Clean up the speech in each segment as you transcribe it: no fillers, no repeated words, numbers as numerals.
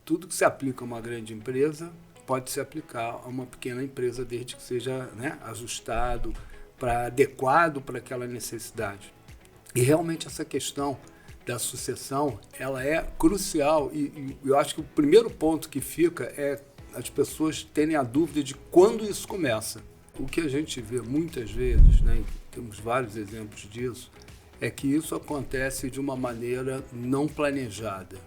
tudo que se aplica a uma grande empresa pode se aplicar a uma pequena empresa, desde que seja, né, ajustado, adequado para aquela necessidade. E realmente essa questão da sucessão, ela é crucial e eu acho que o primeiro ponto que fica é as pessoas terem a dúvida de quando isso começa. O que a gente vê muitas vezes, né, temos vários exemplos disso, é que isso acontece de uma maneira não planejada.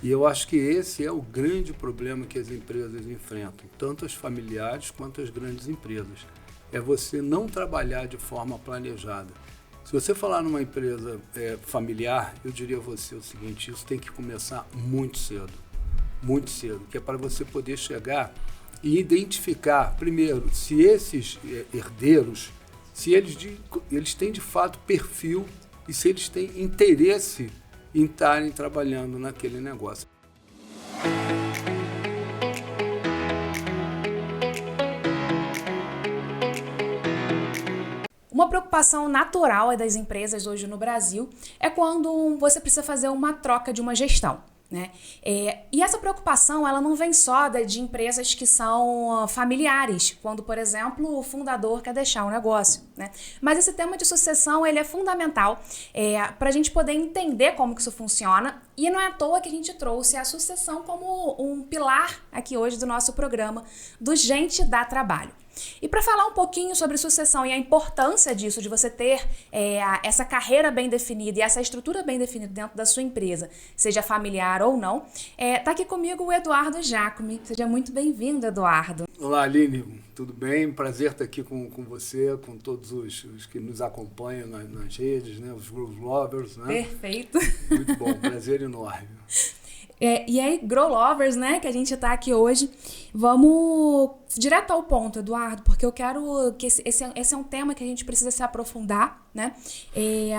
E eu acho que esse é o grande problema que as empresas enfrentam, tanto as familiares quanto as grandes empresas. É você não trabalhar de forma planejada. Se você falar numa empresa familiar, eu diria a você o seguinte: isso tem que começar muito cedo, que é para você poder chegar e identificar, primeiro, se esses herdeiros, se eles têm de fato perfil e se eles têm interesse em estarem trabalhando naquele negócio. Uma preocupação natural das empresas hoje no Brasil é quando você precisa fazer uma troca de uma gestão, né? E essa preocupação ela não vem só de empresas que são familiares, quando, por exemplo, o fundador quer deixar o negócio, né? Mas esse tema de sucessão ele é fundamental para a gente poder entender como que isso funciona, e não é à toa que a gente trouxe a sucessão como um pilar aqui hoje do nosso programa do Gente Dá Trabalho. E para falar um pouquinho sobre sucessão e a importância disso, de você ter essa carreira bem definida e essa estrutura bem definida dentro da sua empresa, seja familiar ou não, tá aqui comigo o Eduardo Jacome. Seja muito bem-vindo, Eduardo. Olá, Aline, tudo bem? Prazer estar aqui com você, com todos os que nos acompanham nas redes, né? Os Growth Lovers, né? Perfeito. Muito bom, prazer enorme. E aí, Grow Lovers, né, que a gente tá aqui hoje, vamos direto ao ponto, Eduardo, porque eu quero que esse é um tema que a gente precisa se aprofundar, né, e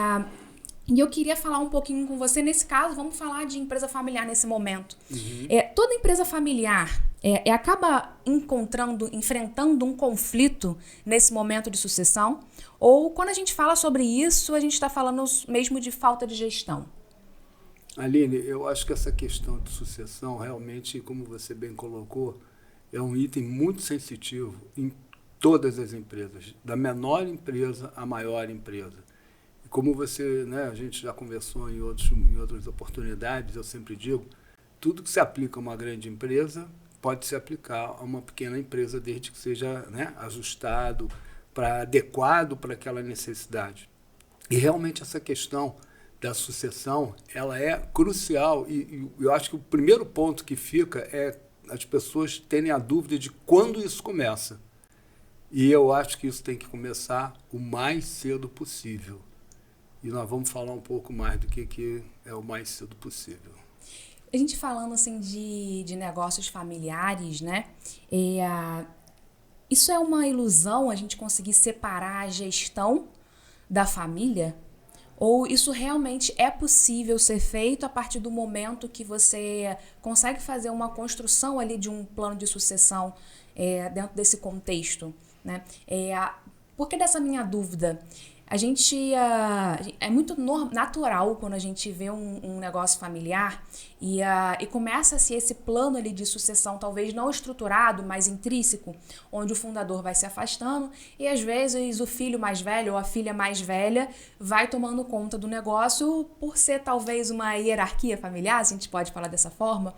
eu queria falar um pouquinho com você, nesse caso, vamos falar de empresa familiar nesse momento. Uhum. Toda empresa familiar acaba enfrentando um conflito nesse momento de sucessão, ou quando a gente fala sobre isso, a gente está falando mesmo de falta de gestão? Aline, eu acho que essa questão de sucessão, realmente, como você bem colocou, é um item muito sensitivo em todas as empresas, da menor empresa à maior empresa. E como você, né, a gente já conversou em outras oportunidades, eu sempre digo, tudo que se aplica a uma grande empresa pode se aplicar a uma pequena empresa, desde que seja, né, ajustado, adequado para aquela necessidade. E realmente essa questão da sucessão, ela é crucial e eu acho que o primeiro ponto que fica é as pessoas terem a dúvida de quando isso começa. E eu acho que isso tem que começar o mais cedo possível. E nós vamos falar um pouco mais do que é o mais cedo possível. A gente falando assim de negócios familiares, né? Isso é uma ilusão, a gente conseguir separar a gestão da família? Ou isso realmente é possível ser feito a partir do momento que você consegue fazer uma construção ali de um plano de sucessão dentro desse contexto, né? Por que dessa minha dúvida? É muito natural quando a gente vê um negócio familiar e começa-se esse plano ali de sucessão, talvez não estruturado, mas intrínseco, onde o fundador vai se afastando e às vezes o filho mais velho ou a filha mais velha vai tomando conta do negócio por ser talvez uma hierarquia familiar, se a gente pode falar dessa forma.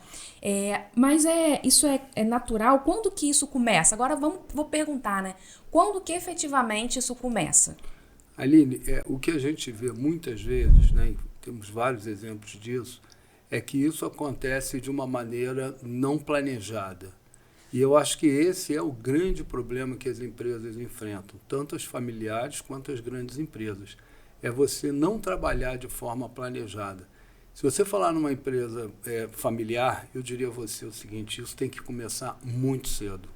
Mas isso é natural. Quando que isso começa? Agora vou perguntar, né? Quando que efetivamente isso começa? Aline, o que a gente vê muitas vezes, né, temos vários exemplos disso, é que isso acontece de uma maneira não planejada. E eu acho que esse é o grande problema que as empresas enfrentam, tanto as familiares quanto as grandes empresas. É você não trabalhar de forma planejada. Se você falar numa empresa familiar, eu diria a você o seguinte: isso tem que começar muito cedo,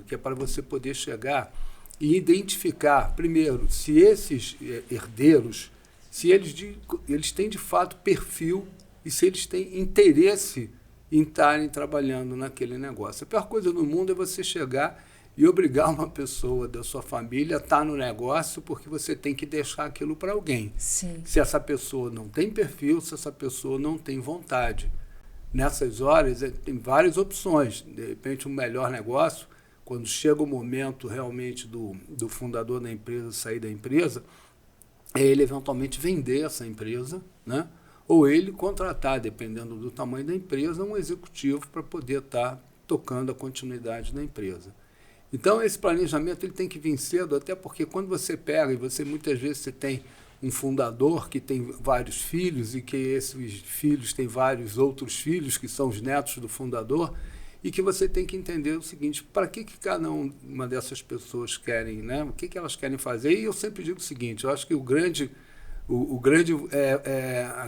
que é para você poder chegar e identificar, primeiro, se esses herdeiros, se eles têm de fato perfil e se eles têm interesse em estarem trabalhando naquele negócio. A pior coisa no mundo é você chegar e obrigar uma pessoa da sua família a estar no negócio porque você tem que deixar aquilo para alguém. Sim. Se essa pessoa não tem perfil, se essa pessoa não tem vontade. nessas horas tem várias opções. De repente, um melhor negócio, quando chega o momento realmente do fundador da empresa sair da empresa, é ele eventualmente vender essa empresa, né? Ou ele contratar, dependendo do tamanho da empresa, um executivo para poder estar tocando a continuidade da empresa. Então, esse planejamento ele tem que vir cedo, até porque quando você pega, e você muitas vezes você tem um fundador que tem vários filhos e que esses filhos têm vários outros filhos, que são os netos do fundador, e que você tem que entender o seguinte, para que cada uma dessas pessoas querem, né? O que elas querem fazer? E eu sempre digo o seguinte, eu acho que a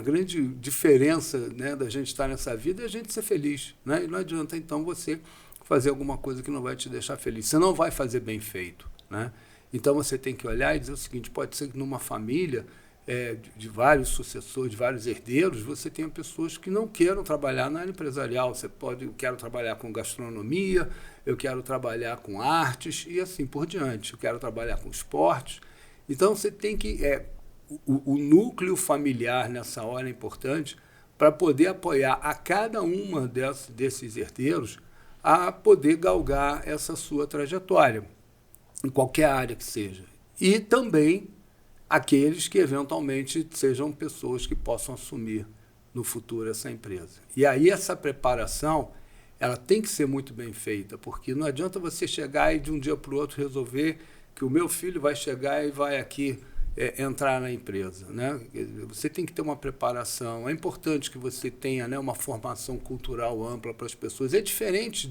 grande diferença, né, da gente estar nessa vida é a gente ser feliz, né? E não adianta, então, você fazer alguma coisa que não vai te deixar feliz. Você não vai fazer bem feito, né? Então, você tem que olhar e dizer o seguinte, pode ser que numa família de vários sucessores, de vários herdeiros, você tenha pessoas que não queiram trabalhar na área empresarial. Eu quero trabalhar com gastronomia, eu quero trabalhar com artes e assim por diante. Eu quero trabalhar com esportes. Então, você tem que... O núcleo familiar nessa hora é importante para poder apoiar a cada uma desses herdeiros a poder galgar essa sua trajetória, em qualquer área que seja. E também aqueles que eventualmente sejam pessoas que possam assumir no futuro essa empresa. E aí essa preparação ela tem que ser muito bem feita, porque não adianta você chegar e de um dia para o outro resolver que o meu filho vai chegar e vai aqui entrar na empresa, né? Você tem que ter uma preparação. É importante que você tenha, né, uma formação cultural ampla para as pessoas. É diferente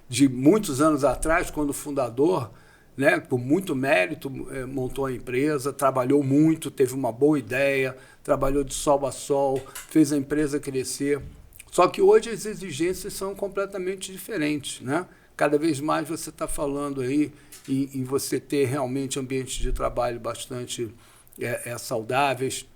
de muitos anos atrás, quando o fundador, né, com muito mérito, montou a empresa, trabalhou muito, teve uma boa ideia, trabalhou de sol a sol, fez a empresa crescer. Só que hoje as exigências são completamente diferentes, né? Cada vez mais você está falando aí em você ter realmente ambientes de trabalho bastante saudáveis,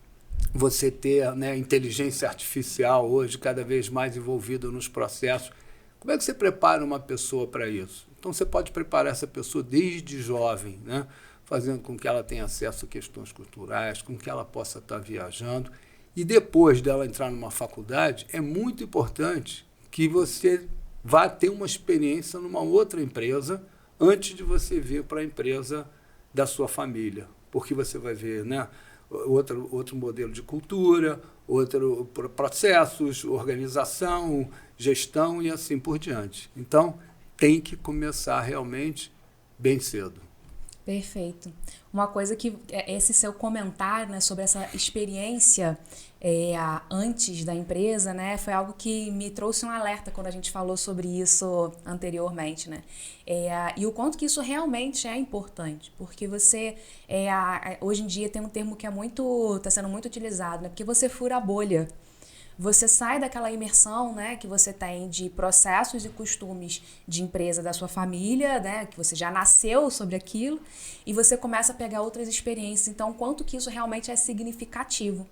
você ter, né, inteligência artificial hoje cada vez mais envolvida nos processos. Como é que você prepara uma pessoa para isso? Então, você pode preparar essa pessoa desde jovem, né, fazendo com que ela tenha acesso a questões culturais, com que ela possa estar viajando. E depois dela entrar numa faculdade, é muito importante que você vá ter uma experiência numa outra empresa antes de você vir para a empresa da sua família, porque você vai ver, né, outro modelo de cultura, outros processos, organização, gestão e assim por diante. Então, tem que começar realmente bem cedo. Perfeito. Uma coisa que esse seu comentário, né, sobre essa experiência antes da empresa, né, foi algo que me trouxe um alerta quando a gente falou sobre isso anteriormente, né? E o quanto que isso realmente é importante, porque você hoje em dia tem um termo que está sendo muito utilizado, né? Porque você fura a bolha. Você sai daquela imersão, né, que você tem de processos e costumes de empresa da sua família, né, que você já nasceu sobre aquilo, e você começa a pegar outras experiências. Então, quanto que isso realmente é significativo.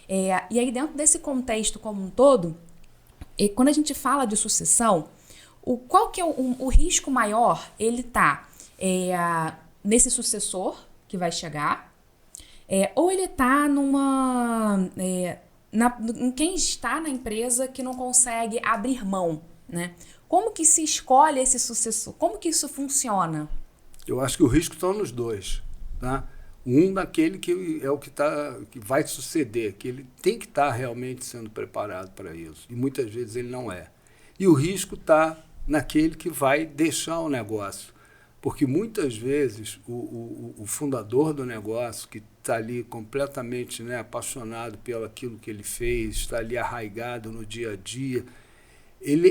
E aí, dentro desse contexto como um todo, quando a gente fala de sucessão, qual que é o risco maior? Ele está nesse sucessor que vai chegar, ou ele está em quem está na empresa que não consegue abrir mão, né? Como que se escolhe esse sucessor? Como que isso funciona? Eu acho que o risco está nos dois, tá? Um daquele que é o que vai suceder, que ele tem que estar realmente sendo preparado para isso, e muitas vezes ele não é. E o risco está naquele que vai deixar o negócio, porque muitas vezes o fundador do negócio, que está ali completamente, né, apaixonado pelo aquilo que ele fez, está ali arraigado no dia a dia,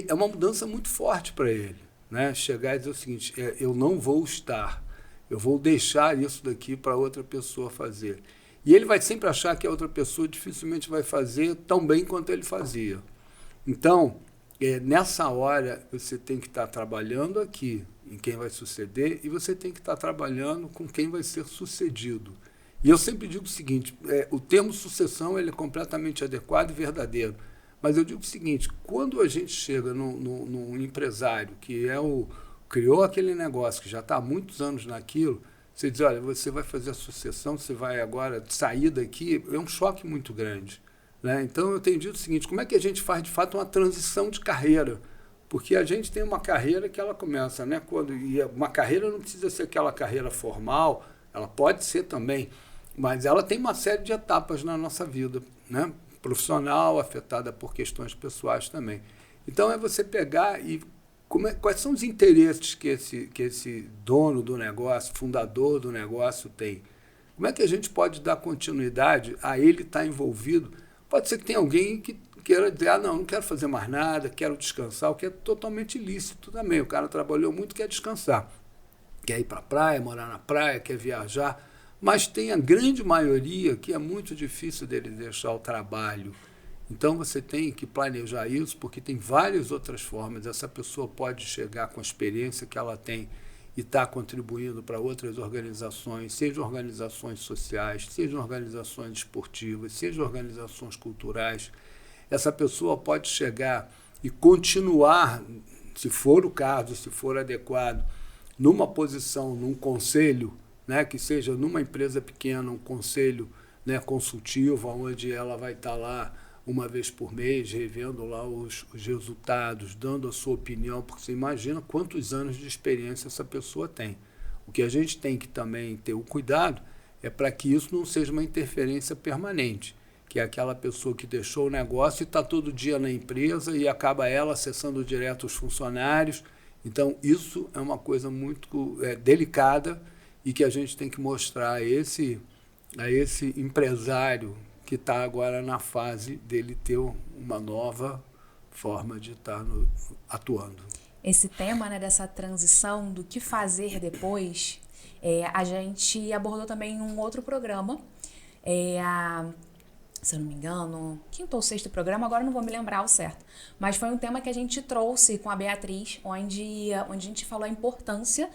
é uma mudança muito forte para ele, né? Chegar e dizer o seguinte, eu não vou estar, eu vou deixar isso daqui para outra pessoa fazer. E ele vai sempre achar que a outra pessoa dificilmente vai fazer tão bem quanto ele fazia. Então, nessa hora, você tem que estar trabalhando aqui em quem vai suceder e você tem que estar trabalhando com quem vai ser sucedido. E eu sempre digo o seguinte, o termo sucessão ele é completamente adequado e verdadeiro, mas eu digo o seguinte, quando a gente chega num empresário que criou aquele negócio, que já está há muitos anos naquilo, você diz, olha, você vai fazer a sucessão, você vai agora sair daqui, é um choque muito grande, né? Então, eu tenho dito o seguinte, como é que a gente faz, de fato, uma transição de carreira? Porque a gente tem uma carreira que ela começa, né? E uma carreira não precisa ser aquela carreira formal, ela pode ser também, mas ela tem uma série de etapas na nossa vida, né? Profissional, afetada por questões pessoais também. Então, é você pegar e quais são os interesses que esse dono do negócio, fundador do negócio tem? Como é que a gente pode dar continuidade a ele estar envolvido? Pode ser que tenha alguém que queira dizer, não quero fazer mais nada, quero descansar, o que é totalmente ilícito também. O cara trabalhou muito, quer descansar. Quer ir para a praia, morar na praia, quer viajar. Mas tem a grande maioria que é muito difícil dele deixar o trabalho. Então, você tem que planejar isso, porque tem várias outras formas. Essa pessoa pode chegar com a experiência que ela tem e estar contribuindo para outras organizações, sejam organizações sociais, sejam organizações esportivas, sejam organizações culturais. Essa pessoa pode chegar e continuar, se for o caso, se for adequado, numa posição, num conselho, né, que seja numa empresa pequena, um conselho, né, consultivo, onde ela vai estar lá uma vez por mês, revendo lá os resultados, dando a sua opinião, porque você imagina quantos anos de experiência essa pessoa tem. O que a gente tem que também ter o cuidado é para que isso não seja uma interferência permanente, que é aquela pessoa que deixou o negócio e está todo dia na empresa e acaba ela acessando direto os funcionários. Então, isso é uma coisa muito delicada e que a gente tem que mostrar a esse empresário que está agora na fase dele ter uma nova forma de estar atuando. Esse tema, né, dessa transição do que fazer depois, a gente abordou também em um outro programa, se eu não me engano, quinto ou sexto programa, agora não vou me lembrar o certo, mas foi um tema que a gente trouxe com a Beatriz, onde a gente falou a importância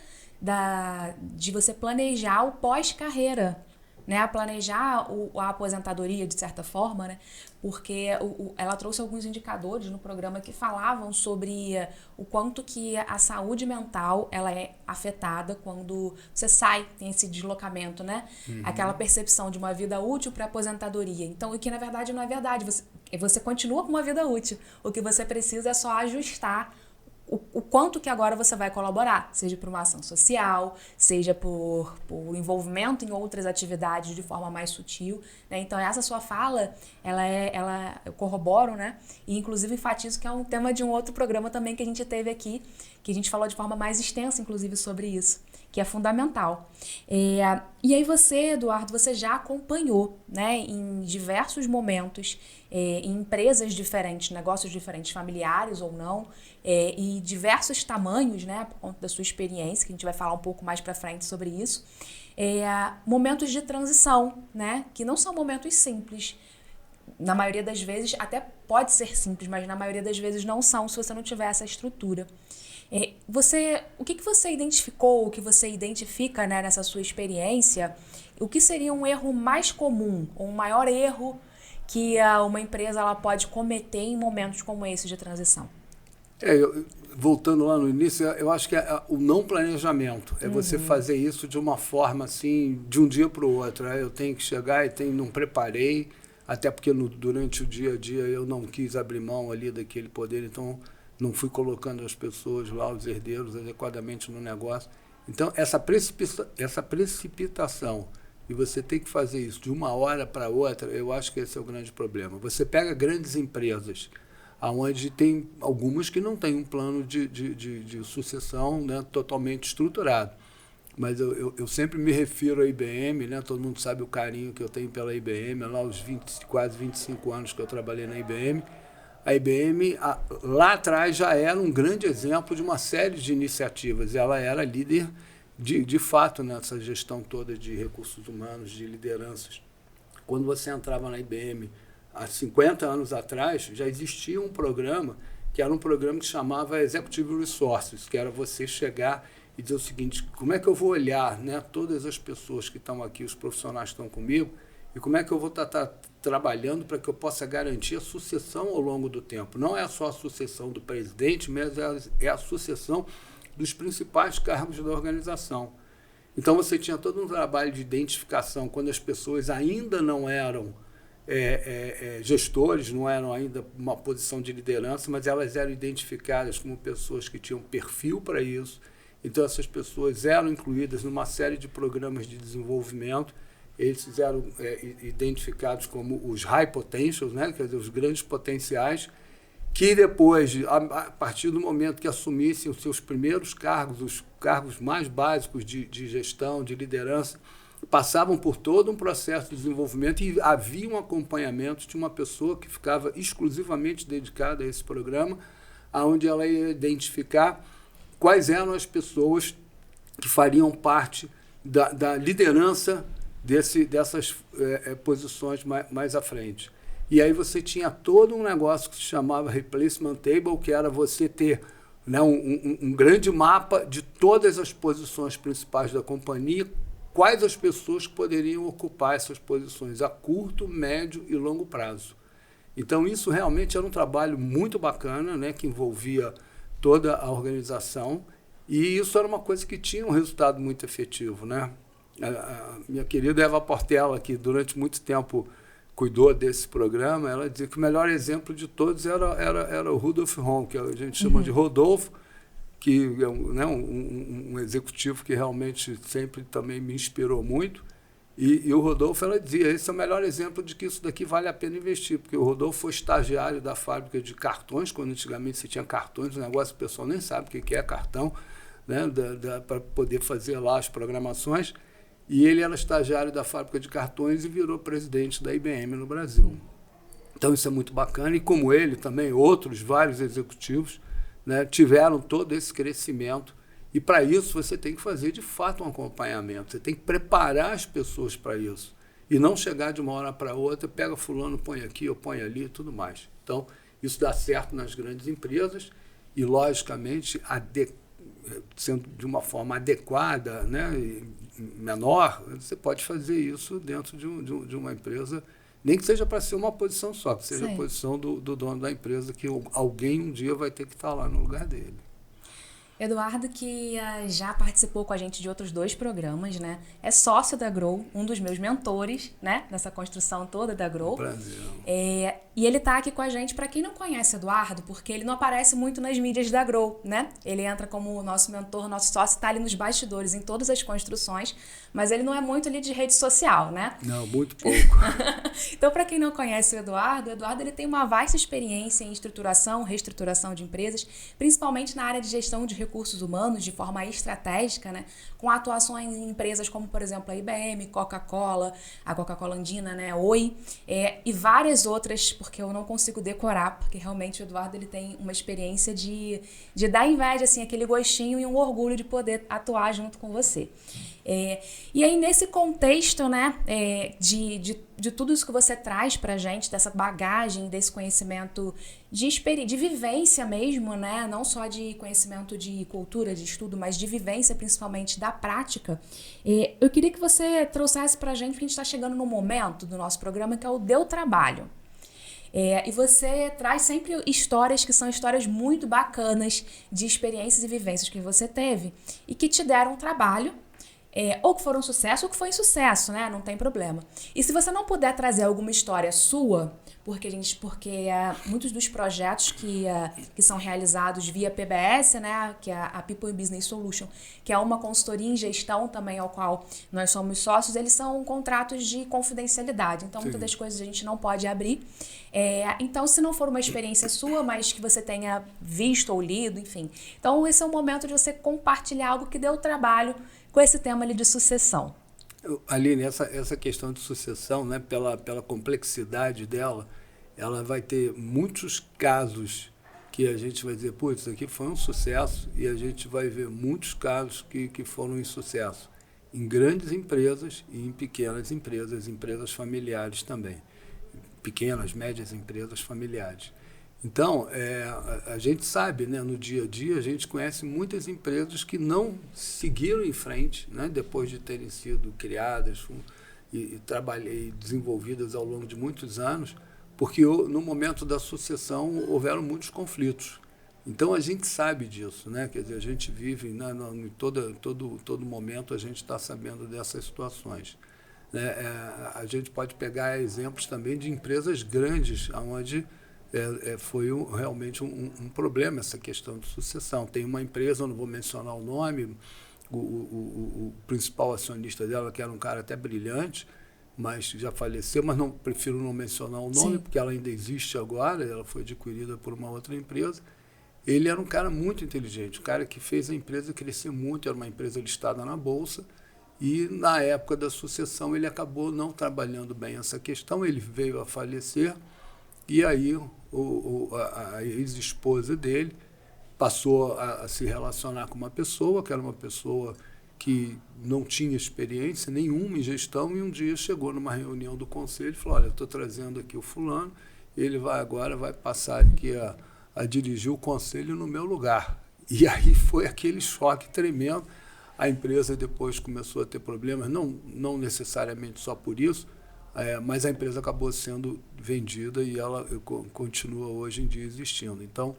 de você planejar o pós-carreira, né, planejar a aposentadoria de certa forma, né, porque ela trouxe alguns indicadores no programa que falavam sobre o quanto que a saúde mental ela é afetada quando você sai, tem esse deslocamento, né, aquela percepção de uma vida útil para aposentadoria. Então, o que na verdade não é verdade, você continua com uma vida útil, o que você precisa é só ajustar o quanto que agora você vai colaborar, seja por uma ação social, seja por envolvimento em outras atividades de forma mais sutil, né? Então, essa sua fala, eu corroboro, né? E, inclusive, enfatizo que é um tema de um outro programa também que a gente teve aqui, que a gente falou de forma mais extensa, inclusive, sobre isso, que é fundamental. E aí você, Eduardo, você já acompanhou, né, em diversos momentos, em empresas diferentes, negócios diferentes, familiares ou não, e diversos tamanhos, né, por conta da sua experiência, que a gente vai falar um pouco mais para frente sobre isso, momentos de transição, né, que não são momentos simples. Na maioria das vezes, até pode ser simples, mas na maioria das vezes não são, se você não tiver essa estrutura. O que você identificou, o que você identifica, né, nessa sua experiência, o que seria um erro mais comum, ou um maior erro que uma empresa ela pode cometer em momentos como esse de transição? Voltando lá no início, eu acho que o não planejamento, você fazer isso de uma forma assim, de um dia para o outro. Eu tenho que chegar e não preparei, até porque durante o dia a dia eu não quis abrir mão ali daquele poder, então não fui colocando as pessoas lá, os herdeiros, adequadamente no negócio. Então, essa precipitação, e você tem que fazer isso de uma hora para outra, eu acho que esse é o grande problema. Você pega grandes empresas, onde tem algumas que não têm um plano de sucessão, né, totalmente estruturado. Mas eu sempre me refiro à IBM, né, todo mundo sabe o carinho que eu tenho pela IBM, lá os quase 25 anos que eu trabalhei na IBM. A IBM, lá atrás, já era um grande exemplo de uma série de iniciativas. Ela era líder, de fato, nessa gestão toda de recursos humanos, de lideranças. Quando você entrava na IBM, há 50 anos atrás, já existia um programa, que era um programa que chamava Executive Resources, que era você chegar e dizer o seguinte, como é que eu vou olhar, né, todas as pessoas que estão aqui, os profissionais que estão comigo, e como é que eu vou estar trabalhando para que eu possa garantir a sucessão ao longo do tempo. Não é só a sucessão do presidente, mas é a sucessão dos principais cargos da organização. Então, você tinha todo um trabalho de identificação quando as pessoas ainda não eram gestores, não eram ainda uma posição de liderança, mas elas eram identificadas como pessoas que tinham perfil para isso. Então, essas pessoas eram incluídas numa série de programas de desenvolvimento. Eles eram identificados como os high potentials, né? Quer dizer, os grandes potenciais, que depois, a partir do momento que assumissem os seus primeiros cargos, os cargos mais básicos de gestão, de liderança, passavam por todo um processo de desenvolvimento e havia um acompanhamento de uma pessoa que ficava exclusivamente dedicada a esse programa, onde ela ia identificar quais eram as pessoas que fariam parte da liderança dessas posições mais à frente. E aí você tinha todo um negócio que se chamava Replacement Table, que era você ter, né, um grande mapa de todas as posições principais da companhia, quais as pessoas que poderiam ocupar essas posições a curto, médio e longo prazo. Então, isso realmente era um trabalho muito bacana, né, que envolvia toda a organização, e isso era uma coisa que tinha um resultado muito efetivo, né? A minha querida Eva Portela, que durante muito tempo cuidou desse programa, ela dizia que o melhor exemplo de todos era o Rudolf Hom, que a gente chama de Rodolfo, que é um executivo que realmente sempre também me inspirou muito. E o Rodolfo, ela dizia, esse é o melhor exemplo de que isso daqui vale a pena investir, porque o Rodolfo foi estagiário da fábrica de cartões, quando antigamente você tinha cartões, o negócio o pessoal nem sabe o que é cartão, né, para poder fazer lá as programações. E ele era estagiário da fábrica de cartões e virou presidente da IBM no Brasil. Então isso é muito bacana. E como ele também, outros vários executivos, né, tiveram todo esse crescimento. E para isso você tem que fazer de fato um acompanhamento. Você tem que preparar as pessoas para isso. E não chegar de uma hora para outra, pega fulano, põe aqui, ou põe ali e tudo mais. Então isso dá certo nas grandes empresas e, logicamente, sendo de uma forma adequada, né, menor, você pode fazer isso dentro de uma empresa, nem que seja para ser uma posição só, que seja a posição do dono da empresa, que alguém um dia vai ter que estar lá no lugar dele. Eduardo, que já participou com a gente de outros 2 programas, né? É sócio da Grow, um dos meus mentores, né? Nessa construção toda da Grow. Brasil. E ele tá aqui com a gente, para quem não conhece Eduardo, porque ele não aparece muito nas mídias da Grow, né? Ele entra como nosso mentor, nosso sócio, tá ali nos bastidores, em todas as construções, mas ele não é muito ali de rede social, né? Não, muito pouco. Então, para quem não conhece o Eduardo ele tem uma vasta experiência em estruturação, reestruturação de empresas, principalmente na área de gestão de recursos humanos, de forma estratégica, né? Com atuações em empresas como, por exemplo, a IBM, Coca-Cola, a Coca-Cola Andina, né? Oi, e várias outras, porque eu não consigo decorar, porque realmente o Eduardo ele tem uma experiência de dar inveja, assim, aquele gostinho e um orgulho de poder atuar junto com você. E aí, nesse contexto, né, de tudo isso que você traz pra gente, dessa bagagem, desse conhecimento de vivência mesmo, né, não só de conhecimento de cultura, de estudo, mas de vivência, principalmente da prática, eu queria que você trouxesse pra gente, porque a gente está chegando no momento do nosso programa que é o Deu Trabalho. E você traz sempre histórias que são histórias muito bacanas de experiências e vivências que você teve e que te deram trabalho, ou que foram um sucesso ou que foi insucesso, né? Não tem problema. E se você não puder trazer alguma história sua, porque muitos dos projetos que são realizados via PBS, né? Que é a People in Business Solution, que é uma consultoria em gestão também ao qual nós somos sócios, eles são contratos de confidencialidade. Então, muitas das coisas a gente não pode abrir. Então, se não for uma experiência sua, mas que você tenha visto ou lido, enfim. Então, esse é o momento de você compartilhar algo que deu trabalho com esse tema ali de sucessão. Aline, essa questão de sucessão, né, pela complexidade dela, ela vai ter muitos casos que a gente vai dizer, putz, isso aqui foi um sucesso, e a gente vai ver muitos casos que foram insucesso, em grandes empresas e em pequenas empresas familiares também, pequenas, médias empresas familiares. Então, a gente sabe, né, no dia a dia, a gente conhece muitas empresas que não seguiram em frente, né, depois de terem sido criadas e desenvolvidas ao longo de muitos anos, porque no momento da sucessão houveram muitos conflitos. Então, a gente sabe disso, né? Quer dizer, a gente vive, né, em todo momento, a gente está sabendo dessas situações. né? A gente pode pegar exemplos também de empresas grandes, onde foi realmente um problema essa questão de sucessão. Tem uma empresa, eu não vou mencionar o nome, o principal acionista dela, que era um cara até brilhante, mas já faleceu, mas prefiro não mencionar o nome, porque ela ainda existe agora, ela foi adquirida por uma outra empresa. Ele era um cara muito inteligente, um cara que fez a empresa crescer muito, era uma empresa listada na Bolsa, e na época da sucessão ele acabou não trabalhando bem essa questão, ele veio a falecer, e aí a ex-esposa dele passou a se relacionar com uma pessoa, que era uma pessoa que não tinha experiência nenhuma em gestão, e um dia chegou numa reunião do conselho e falou: olha, eu estou trazendo aqui o fulano, ele vai passar aqui a dirigir o conselho no meu lugar. E aí foi aquele choque tremendo. A empresa depois começou a ter problemas, não necessariamente só por isso, mas a empresa acabou sendo vendida e ela continua hoje em dia existindo. Então,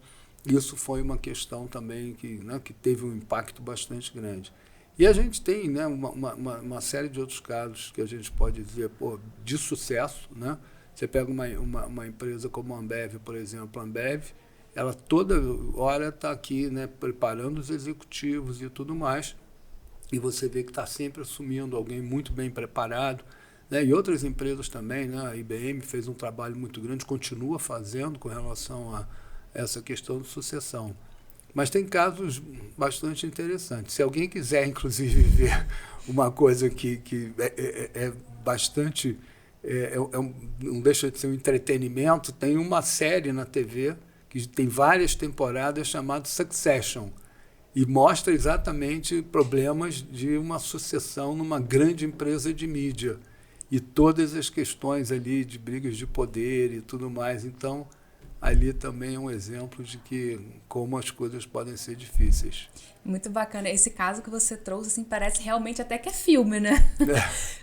isso foi uma questão também que teve um impacto bastante grande. E a gente tem, né, uma série de outros casos que a gente pode dizer de sucesso. Né? Você pega uma empresa como a Ambev, por exemplo. A Ambev, ela toda hora está aqui, né, preparando os executivos e tudo mais, e você vê que está sempre assumindo alguém muito bem preparado. Né? E outras empresas também, né? A IBM fez um trabalho muito grande, continua fazendo com relação a essa questão de sucessão. Mas tem casos bastante interessantes. Se alguém quiser, inclusive, ver uma coisa que é bastante... não deixa de ser um entretenimento, tem uma série na TV que tem várias temporadas chamada Succession, e mostra exatamente problemas de uma sucessão numa grande empresa de mídia, e todas as questões ali de brigas de poder e tudo mais. Então, ali também é um exemplo de como as coisas podem ser difíceis. Muito bacana. Esse caso que você trouxe, assim, parece realmente até que é filme, né?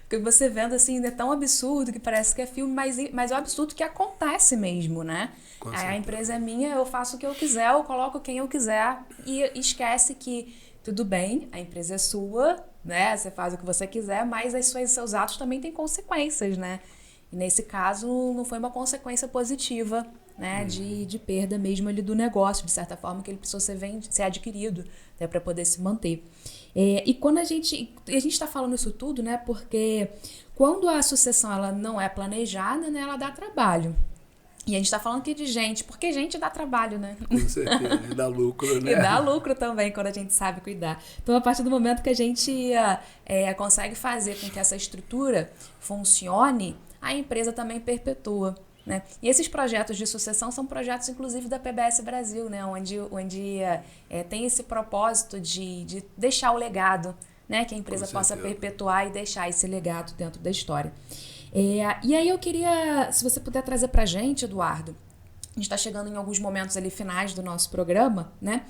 Porque você vendo, assim, é tão absurdo que parece que é filme, mas é um absurdo que acontece mesmo, né? A empresa é minha, eu faço o que eu quiser, eu coloco quem eu quiser e esquece que tudo bem, a empresa é sua, né? Você faz o que você quiser, mas seus atos também têm consequências, né? E nesse caso, não foi uma consequência positiva, né, de perda mesmo ali do negócio, de certa forma, que ele precisou ser adquirido, né, para poder se manter. E quando a gente está falando isso tudo, né, porque quando a sucessão ela não é planejada, né, ela dá trabalho. E a gente está falando aqui de gente, porque gente dá trabalho, né? Com certeza, e dá lucro, né? E dá lucro também quando a gente sabe cuidar. Então, a partir do momento que a gente consegue fazer com que essa estrutura funcione, a empresa também perpetua. Né? E esses projetos de sucessão são projetos, inclusive, da PBS Brasil, né? onde tem esse propósito de deixar o legado, né? Que a empresa possa perpetuar e deixar esse legado dentro da história. E aí eu queria, se você puder trazer para a gente, Eduardo, a gente está chegando em alguns momentos ali finais do nosso programa, né?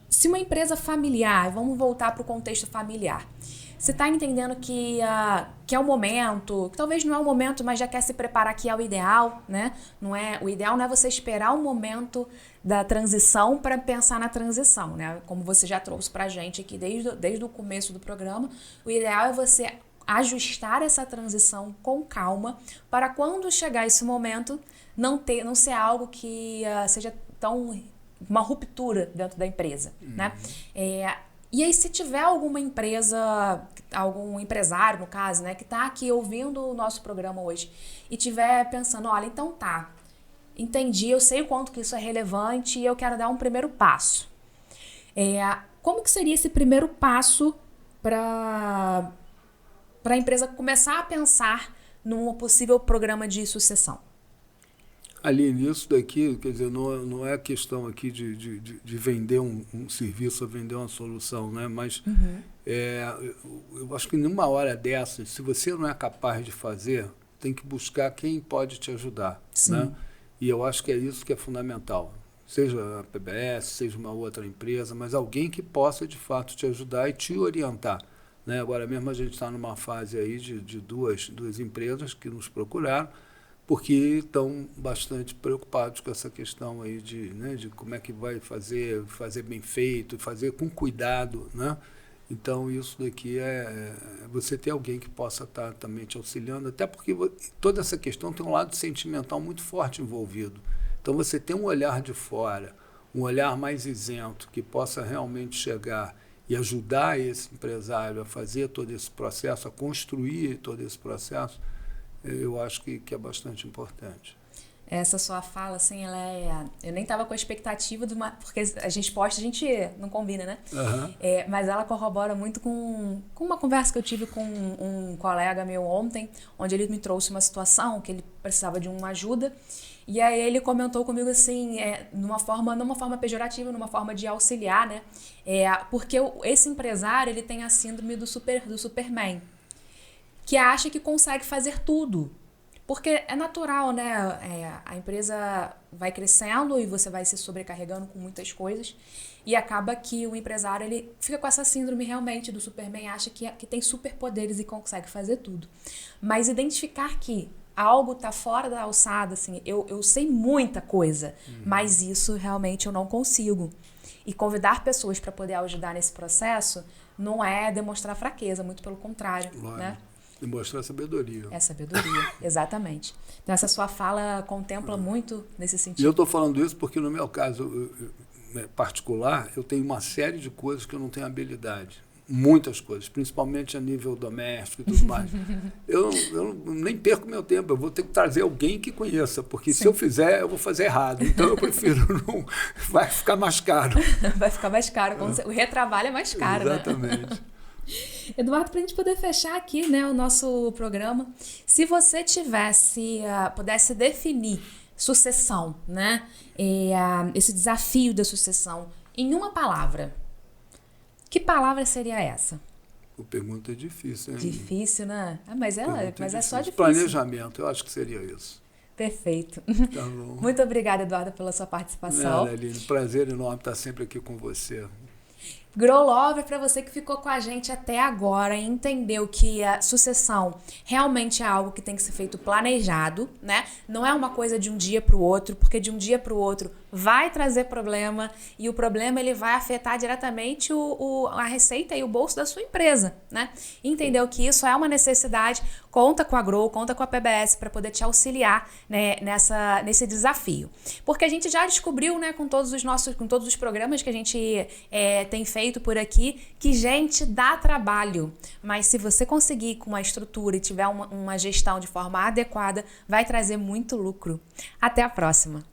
Se uma empresa familiar, vamos voltar para o contexto familiar, você está entendendo que é o momento, que talvez não é o momento, mas já quer se preparar, que é o ideal, né? O ideal não é você esperar o momento da transição para pensar na transição, né? Como você já trouxe para a gente aqui desde o começo do programa, o ideal é você ajustar essa transição com calma para quando chegar esse momento não ser algo que seja tão uma ruptura dentro da empresa, né? E aí, se tiver alguma empresa, algum empresário, no caso, né, que está aqui ouvindo o nosso programa hoje e estiver pensando, olha, então tá, entendi, eu sei o quanto que isso é relevante e eu quero dar um primeiro passo. Como que seria esse primeiro passo para a empresa começar a pensar num possível programa de sucessão? Ali, nisso daqui, quer dizer, não é questão aqui de vender um serviço ou vender uma solução, né? Mas eu acho que numa hora dessas, se você não é capaz de fazer, tem que buscar quem pode te ajudar. Né? E eu acho que é isso que é fundamental. Seja a PBS, seja uma outra empresa, mas alguém que possa, de fato, te ajudar e te orientar. Né? Agora mesmo a gente está numa fase aí de duas empresas que nos procuraram, porque estão bastante preocupados com essa questão aí de como é que vai fazer bem feito, fazer com cuidado, né? Então, isso daqui você ter alguém que possa estar também te auxiliando, até porque toda essa questão tem um lado sentimental muito forte envolvido. Então, você tem um olhar de fora, um olhar mais isento, que possa realmente chegar e ajudar esse empresário a fazer todo esse processo, a construir todo esse processo, eu acho que é bastante importante. Essa sua fala, assim, eu nem estava com a expectativa porque a gente não combina, né? Uhum. Mas ela corrobora muito com uma conversa que eu tive com um colega meu ontem, onde ele me trouxe uma situação que ele precisava de uma ajuda. E aí ele comentou comigo assim, não uma forma pejorativa, numa forma de auxiliar, né? Porque esse empresário, ele tem a síndrome do Superman, que acha que consegue fazer tudo. Porque é natural, né? A empresa vai crescendo e você vai se sobrecarregando com muitas coisas. E acaba que o empresário, ele fica com essa síndrome realmente do Superman, acha que tem superpoderes e consegue fazer tudo. Mas identificar que algo está fora da alçada, assim, eu sei muita coisa, mas isso realmente eu não consigo. E convidar pessoas para poder ajudar nesse processo não é demonstrar fraqueza, muito pelo contrário, né? E mostrar sabedoria. É sabedoria, exatamente. Então, essa sua fala contempla muito nesse sentido. E eu estou falando isso porque, no meu caso particular, eu tenho uma série de coisas que eu não tenho habilidade. Muitas coisas, principalmente a nível doméstico e tudo mais. Eu nem perco meu tempo, eu vou ter que trazer alguém que conheça, porque se eu fizer, eu vou fazer errado. Então, eu prefiro não... Vai ficar mais caro. Vai ficar mais caro. O retrabalho é mais caro, exatamente. Né? Eduardo, para a gente poder fechar aqui, né, o nosso programa, se você pudesse definir sucessão, né, esse desafio da sucessão em uma palavra, que palavra seria essa? A pergunta é difícil, hein? Difícil, né? Mas é só difícil. Planejamento, eu acho que seria isso. Perfeito. Tá bom. Muito obrigada, Eduardo, pela sua participação. Aline, prazer enorme estar sempre aqui com você. Grow Love, para você que ficou com a gente até agora e entendeu que a sucessão realmente é algo que tem que ser feito planejado, né? Não é uma coisa de um dia para o outro, porque de um dia para o outro vai trazer problema e o problema ele vai afetar diretamente a receita e o bolso da sua empresa, né? Entendeu que isso é uma necessidade, conta com a Grow, conta com a PBS para poder te auxiliar, né, nesse desafio. Porque a gente já descobriu, né, com todos os programas que a gente tem feito por aqui, que, gente, dá trabalho. Mas se você conseguir com uma estrutura e tiver uma gestão de forma adequada, vai trazer muito lucro. Até a próxima!